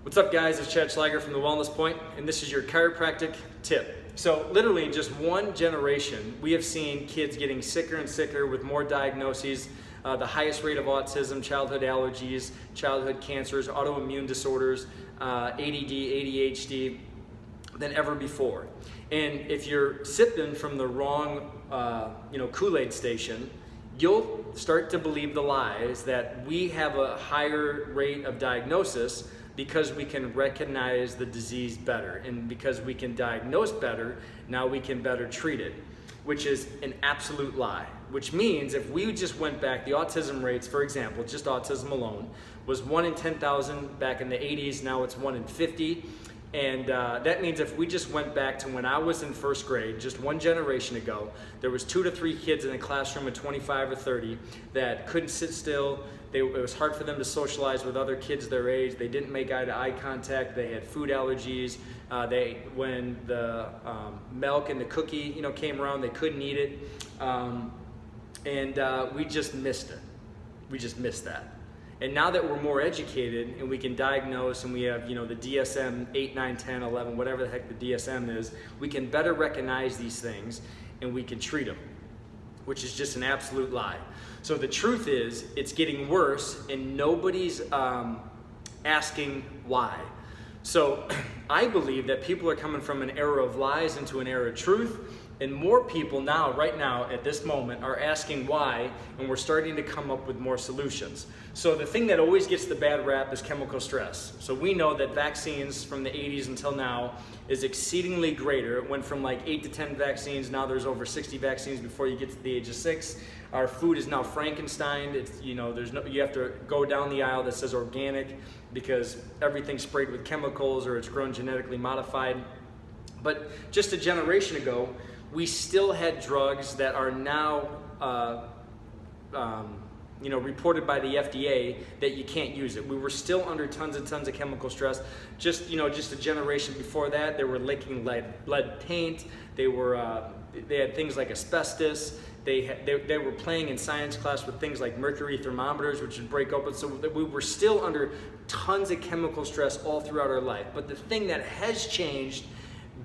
What's up, guys? It's Schleiger from the Wellness Point, and this is your chiropractic tip. So literally in just one generation, we have seen kids getting sicker and sicker with more diagnoses, the highest rate of autism, childhood allergies, childhood cancers, autoimmune disorders, ADD, ADHD than ever before. And if you're sipping from the wrong Kool-Aid station, you'll start to believe the lies that we have a higher rate of diagnosis because we can recognize the disease better, and because we can diagnose better, now we can better treat it, which is an absolute lie. Which means if we just went back, the autism rates, for example, just autism alone, was 1 in 10,000 back in the 80s, now it's 1 in 50. And that means if we just went back to when I was in first grade, just one generation ago, there was 2 to 3 kids in a classroom of 25 or 30 that couldn't sit still. It was hard for them to socialize with other kids their age. They didn't make eye-to-eye contact. They had food allergies. When the milk and the cookie came around, they couldn't eat it. We just missed it. We just missed that. And now that we're more educated and we can diagnose, and we have the DSM 8, 9, 10, 11, whatever the heck the DSM is, we can better recognize these things and we can treat them, which is just an absolute lie. So the truth is, it's getting worse and nobody's asking why. So I believe that people are coming from an era of lies into an era of truth. And more people now, right now, at this moment, are asking why, and we're starting to come up with more solutions. So the thing that always gets the bad rap is chemical stress. So we know that vaccines from the 80s until now is exceedingly greater. It went from like 8 to 10 vaccines, now there's over 60 vaccines before you get to the age of 6. Our food is now Frankenstein. It's, you have to go down the aisle that says organic because everything's sprayed with chemicals or it's grown genetically modified. But just a generation ago, we still had drugs that are now reported by the FDA that you can't use it. We were still under tons and tons of chemical stress. Just a generation before that, they were licking lead paint. They had things like asbestos. They were playing in science class with things like mercury thermometers, which would break open. So we were still under tons of chemical stress all throughout our life. But the thing that has changed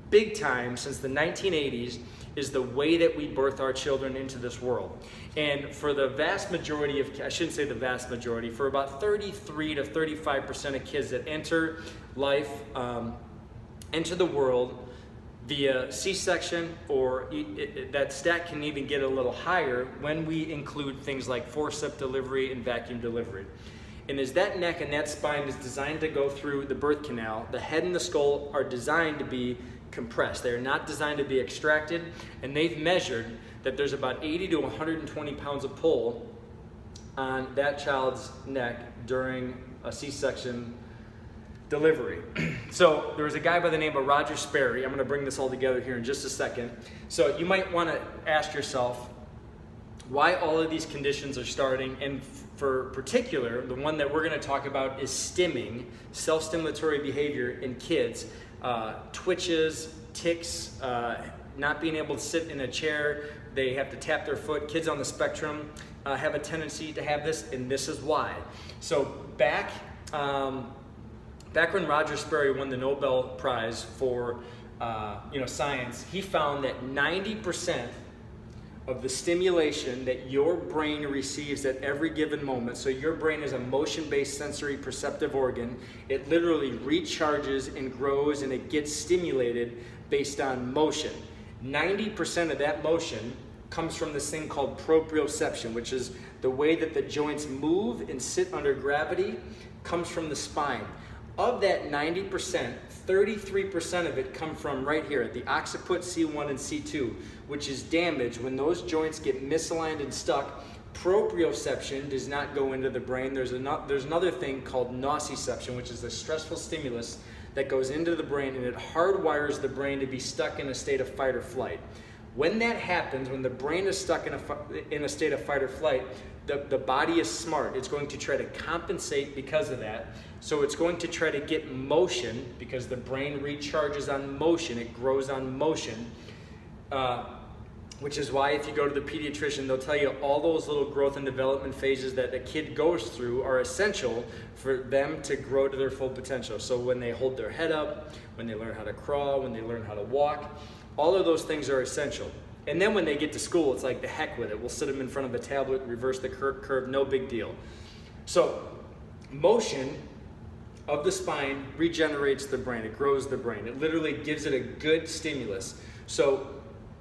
big time since the 1980s is the way that we birth our children into this world. And for the vast majority of, I shouldn't say the vast majority, for about 33 to 35% of kids that enter life, enter the world via C-section, or that stat can even get a little higher when we include things like forceps delivery and vacuum delivery. And as that neck and that spine is designed to go through the birth canal, the head and the skull are designed to be compressed. They are not designed to be extracted, and they've measured that there's about 80 to 120 pounds of pull on that child's neck during a C-section delivery. So there was a guy by the name of Roger Sperry. I'm going to bring this all together here in just a second. So you might want to ask yourself why all of these conditions are starting, and for particular, the one that we're going to talk about is stimming, self-stimulatory behavior in kids. Twitches, tics, not being able to sit in a chair, they have to tap their foot. Kids on the spectrum have a tendency to have this, and this is why. So back when Roger Sperry won the Nobel Prize for science, he found that 90% of the stimulation that your brain receives at every given moment, so your brain is a motion-based sensory perceptive organ, it literally recharges and grows and it gets stimulated based on motion. 90% of that motion comes from this thing called proprioception, which is the way that the joints move and sit under gravity, comes from the spine. Of that 90%, 33% of it come from right here, the occiput C1 and C2, which is damaged when those joints get misaligned and stuck. Proprioception does not go into the brain. There's another thing called nociception, which is a stressful stimulus that goes into the brain, and it hardwires the brain to be stuck in a state of fight or flight. When that happens, when the brain is stuck in a state of fight or flight, the body is smart. It's going to try to compensate because of that. So it's going to try to get motion, because the brain recharges on motion. It grows on motion. which is why if you go to the pediatrician, they'll tell you all those little growth and development phases that a kid goes through are essential for them to grow to their full potential. So when they hold their head up, when they learn how to crawl, when they learn how to walk, all of those things are essential. And then when they get to school, it's like the heck with it. We'll sit them in front of a tablet, reverse the curve, no big deal. So motion of the spine regenerates the brain. It grows the brain. It literally gives it a good stimulus. So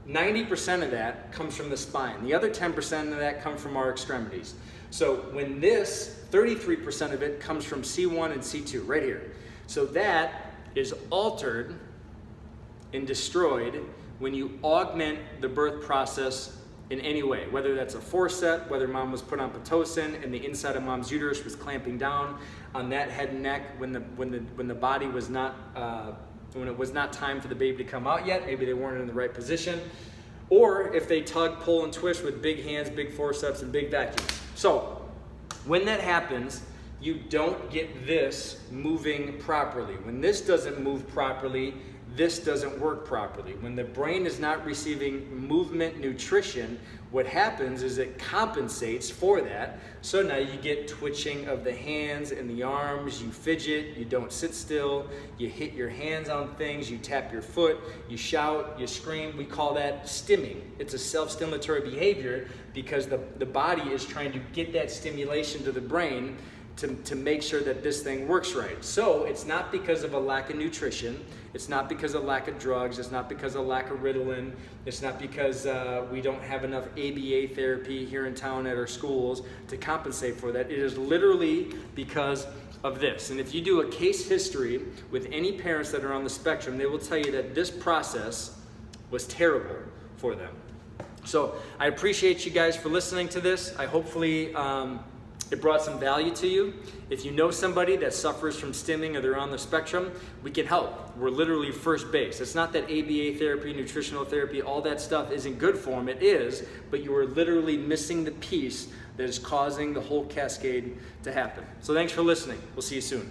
90% of that comes from the spine. The other 10% of that comes from our extremities. So when this, 33% of it comes from C1 and C2, right here. So that is altered and destroyed when you augment the birth process in any way, whether that's a forceps, whether mom was put on Pitocin and the inside of mom's uterus was clamping down on that head and neck when the body was not when it was not time for the baby to come out yet, maybe they weren't in the right position, or if they tug, pull, and twist with big hands, big forceps, and big vacuums. So when that happens, you don't get this moving properly. When this doesn't move properly, this doesn't work properly. When the brain is not receiving movement nutrition, what happens is it compensates for that. So now you get twitching of the hands and the arms, you fidget, you don't sit still, you hit your hands on things, you tap your foot, you shout, you scream. We call that stimming. It's a self-stimulatory behavior because the body is trying to get that stimulation to the brain to make sure that this thing works right. So it's not because of a lack of nutrition, it's not because of lack of drugs, it's not because of lack of Ritalin, it's not because we don't have enough ABA therapy here in town at our schools to compensate for that. It is literally because of this. And if you do a case history with any parents that are on the spectrum, they will tell you that this process was terrible for them. So I appreciate you guys for listening to this. I hopefully it brought some value to you. If you know somebody that suffers from stimming or they're on the spectrum, we can help. We're literally first base. It's not that ABA therapy, nutritional therapy, all that stuff isn't good for them. It is, but you are literally missing the piece that is causing the whole cascade to happen. So thanks for listening. We'll see you soon.